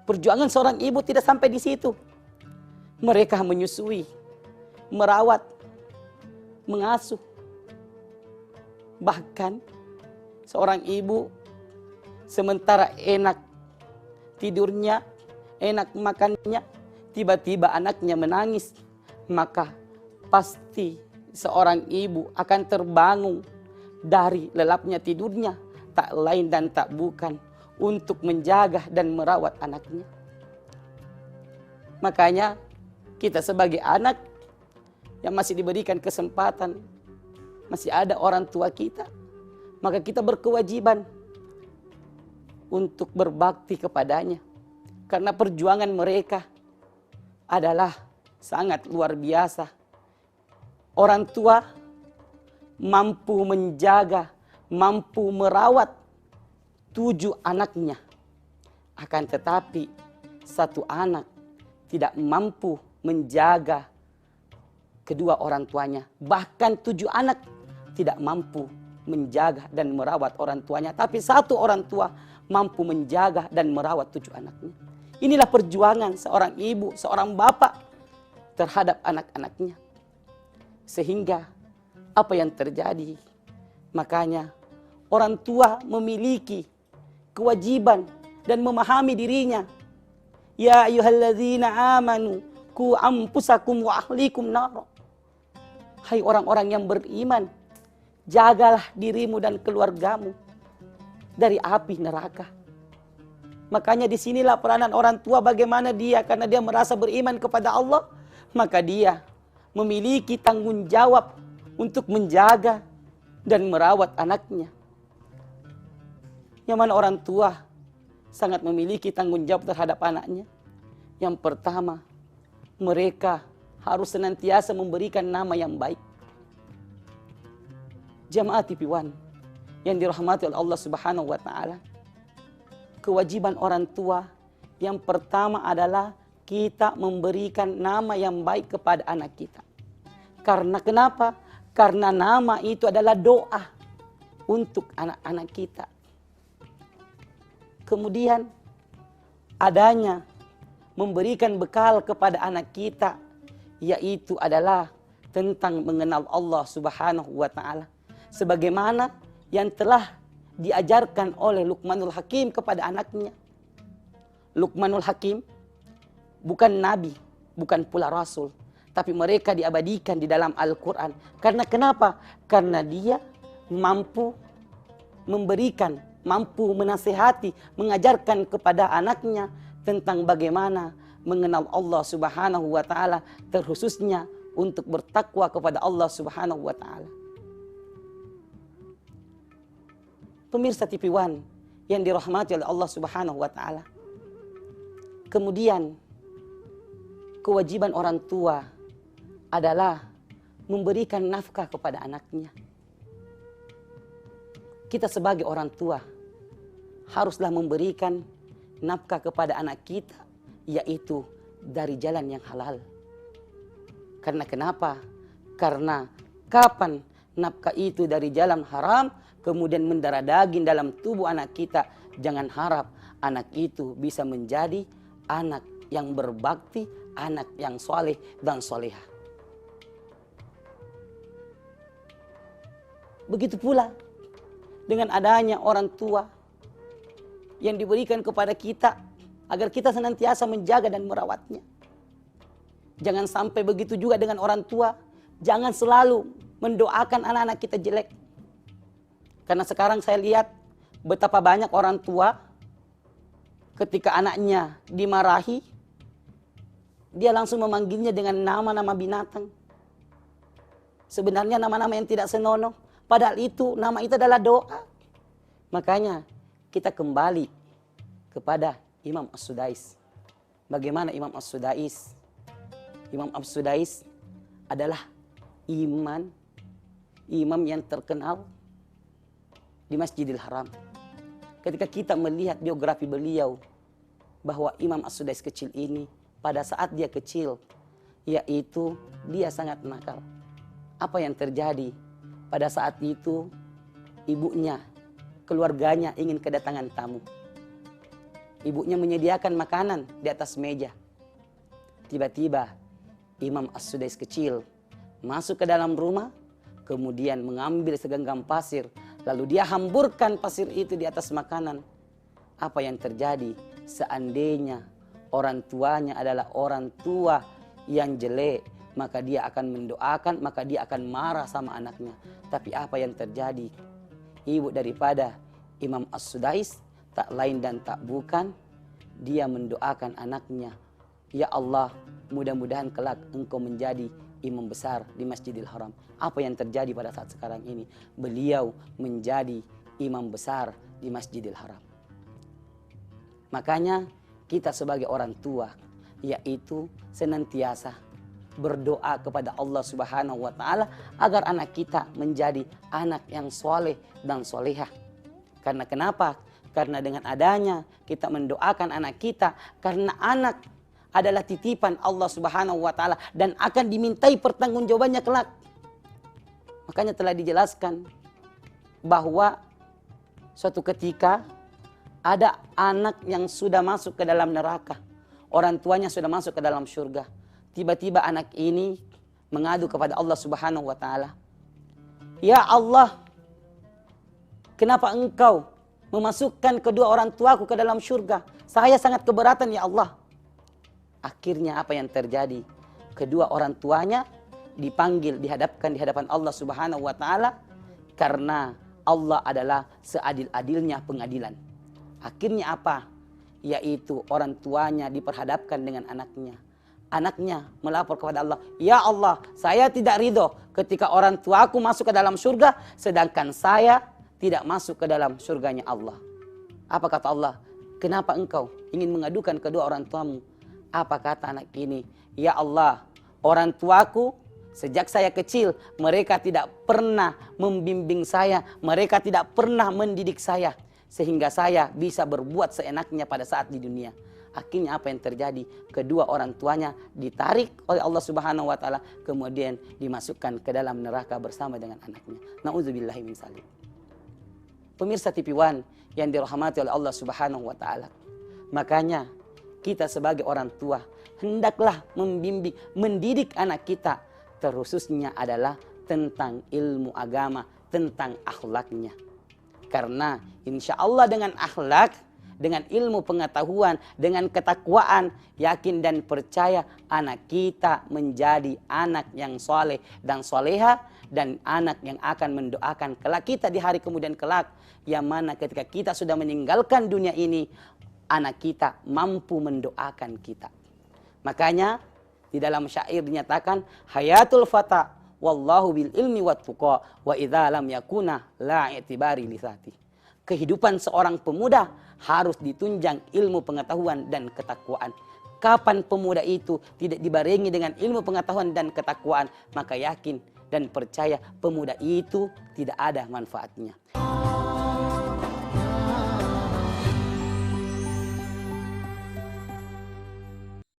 Perjuangan seorang ibu tidak sampai di situ. Mereka menyusui, merawat, mengasuh. Bahkan seorang ibu sementara enak tidurnya, enak makannya, tiba-tiba anaknya menangis, maka pasti seorang ibu akan terbangun dari lelapnya tidurnya, tak lain dan tak bukan untuk menjaga dan merawat anaknya. Makanya kita sebagai anak yang masih diberikan kesempatan, masih ada orang tua kita, maka kita berkewajiban untuk berbakti kepadanya. Karena perjuangan mereka adalah sangat luar biasa. Orang tua mampu menjaga, mampu merawat 7 anaknya. Akan tetapi 1 anak tidak mampu menjaga kedua orang tuanya. Bahkan 7 anak tidak mampu menjaga dan merawat orang tuanya. Tapi 1 orang tua mampu menjaga dan merawat 7 anaknya. Inilah perjuangan seorang ibu, seorang bapak terhadap anak-anaknya. Sehingga apa yang terjadi? Makanya orang tua memiliki kewajiban dan memahami dirinya. Ya ayyuhalladzina amanu qu anfusakum wa ahlikum nar. Hai orang-orang yang beriman, jagalah dirimu dan keluargamu dari api neraka. Makanya disinilah peranan orang tua, bagaimana dia, karena dia merasa beriman kepada Allah, maka dia memiliki tanggung jawab untuk menjaga dan merawat anaknya. Yang mana orang tua sangat memiliki tanggung jawab terhadap anaknya. Yang pertama, mereka harus senantiasa memberikan nama yang baik. Jamaah TV1 yang dirahmati oleh Allah Subhanahu wa taala. Kewajiban orang tua yang pertama adalah kita memberikan nama yang baik kepada anak kita. Karena kenapa? Karena nama itu adalah doa untuk anak-anak kita. Kemudian adanya memberikan bekal kepada anak kita, yaitu adalah tentang mengenal Allah Subhanahu wa taala. Sebagaimana yang telah diajarkan oleh Luqmanul Hakim kepada anaknya. Luqmanul Hakim bukan nabi, bukan pula rasul, tapi mereka diabadikan di dalam Al-Quran. Karena kenapa? Karena dia mampu memberikan, mampu menasihati, mengajarkan kepada anaknya tentang bagaimana mengenal Allah Subhanahu wa taala, terkhususnya untuk bertakwa kepada Allah Subhanahu wa taala. Pemirsa TV1 yang dirahmati oleh Allah Subhanahu wa taala. Kemudian kewajiban orang tua adalah memberikan nafkah kepada anaknya. Kita sebagai orang tua haruslah memberikan nafkah kepada anak kita, yaitu dari jalan yang halal. Karena kenapa? Karena kapan nafkah itu dari jalan haram, kemudian mendarah daging dalam tubuh anak kita, jangan harap anak itu bisa menjadi anak yang berbakti, anak yang soleh dan solehah. Begitu pula dengan adanya orang tua yang diberikan kepada kita agar kita senantiasa menjaga dan merawatnya. Jangan sampai begitu juga dengan orang tua, jangan selalu mendoakan anak-anak kita jelek. Karena sekarang saya lihat betapa banyak orang tua ketika anaknya dimarahi, dia langsung memanggilnya dengan nama-nama binatang. Sebenarnya nama-nama yang tidak senonoh, padahal itu nama itu adalah doa. Makanya kita kembali kepada Imam As-Sudais. Bagaimana Imam As-Sudais? Imam As-Sudais adalah imam yang terkenal di Masjidil Haram. Ketika kita melihat biografi beliau, bahwa Imam As-Sudais kecil ini, pada saat dia kecil, yaitu dia sangat nakal. Apa yang terjadi? Pada saat itu, ibunya, keluarganya ingin kedatangan tamu. Ibunya menyediakan makanan di atas meja. Tiba-tiba Imam As-Sudais kecil masuk ke dalam rumah, kemudian mengambil segenggam pasir, lalu dia hamburkan pasir itu di atas makanan. Apa yang terjadi seandainya orang tuanya adalah orang tua yang jelek, maka dia akan mendoakan, maka dia akan marah sama anaknya. Tapi apa yang terjadi? Ibu daripada Imam As-Sudais tak lain dan tak bukan, dia mendoakan anaknya, ya Allah, mudah-mudahan kelak engkau menjadi imam besar di Masjidil Haram. Apa yang terjadi pada saat sekarang ini? Beliau menjadi imam besar di Masjidil Haram. Makanya kita sebagai orang tua, yaitu senantiasa berdoa kepada Allah Subhanahu wa Ta'ala agar anak kita menjadi anak yang soleh dan solehah. Karena kenapa? Karena dengan adanya kita mendoakan anak kita, karena anak adalah titipan Allah Subhanahu wa Ta'ala dan akan dimintai pertanggungjawabannya kelak. Makanya telah dijelaskan bahwa suatu ketika ada anak yang sudah masuk ke dalam neraka, orang tuanya sudah masuk ke dalam surga. Tiba-tiba anak ini mengadu kepada Allah Subhanahu wa Ta'ala, ya Allah, kenapa engkau memasukkan kedua orang tuaku ke dalam surga? Saya sangat keberatan ya Allah. Akhirnya apa yang terjadi? Kedua orang tuanya dipanggil, dihadapkan di hadapan Allah Subhanahu wa Ta'ala, karena Allah adalah seadil-adilnya pengadilan. Akhirnya apa? Yaitu orang tuanya diperhadapkan dengan anaknya. Anaknya melapor kepada Allah, ya Allah, saya tidak ridho ketika orang tuaku masuk ke dalam surga, sedangkan saya tidak masuk ke dalam surganya Allah. Apa kata Allah? Kenapa engkau ingin mengadukan kedua orang tuamu? Apa kata anak ini? Ya Allah, orang tuaku sejak saya kecil, mereka tidak pernah membimbing saya, mereka tidak pernah mendidik saya, sehingga saya bisa berbuat seenaknya pada saat di dunia. Akhirnya apa yang terjadi? Kedua orang tuanya ditarik oleh Allah Subhanahu wa Ta'ala, kemudian dimasukkan ke dalam neraka bersama dengan anaknya. Na'udzubillahi min dzalik. Pemirsa TV One yang dirahmati oleh Allah Subhanahu wa Ta'ala. Makanya kita sebagai orang tua hendaklah membimbing, mendidik anak kita, terkhususnya adalah tentang ilmu agama, tentang akhlaknya. Karena insya Allah dengan akhlak, dengan ilmu pengetahuan, dengan ketakwaan, yakin dan percaya anak kita menjadi anak yang soleh dan soleha, dan anak yang akan mendoakan kelak kita di hari kemudian kelak, yang mana ketika kita sudah meninggalkan dunia ini, anak kita mampu mendoakan kita. Makanya di dalam syair dinyatakan, hayatul fata wallahu bil ilmi wat tuqa wa idza lam yakuna la i'tibari lisati. Kehidupan seorang pemuda harus ditunjang ilmu pengetahuan dan ketakwaan. Kapan pemuda itu tidak dibarengi dengan ilmu pengetahuan dan ketakwaan, maka yakin dan percaya pemuda itu tidak ada manfaatnya.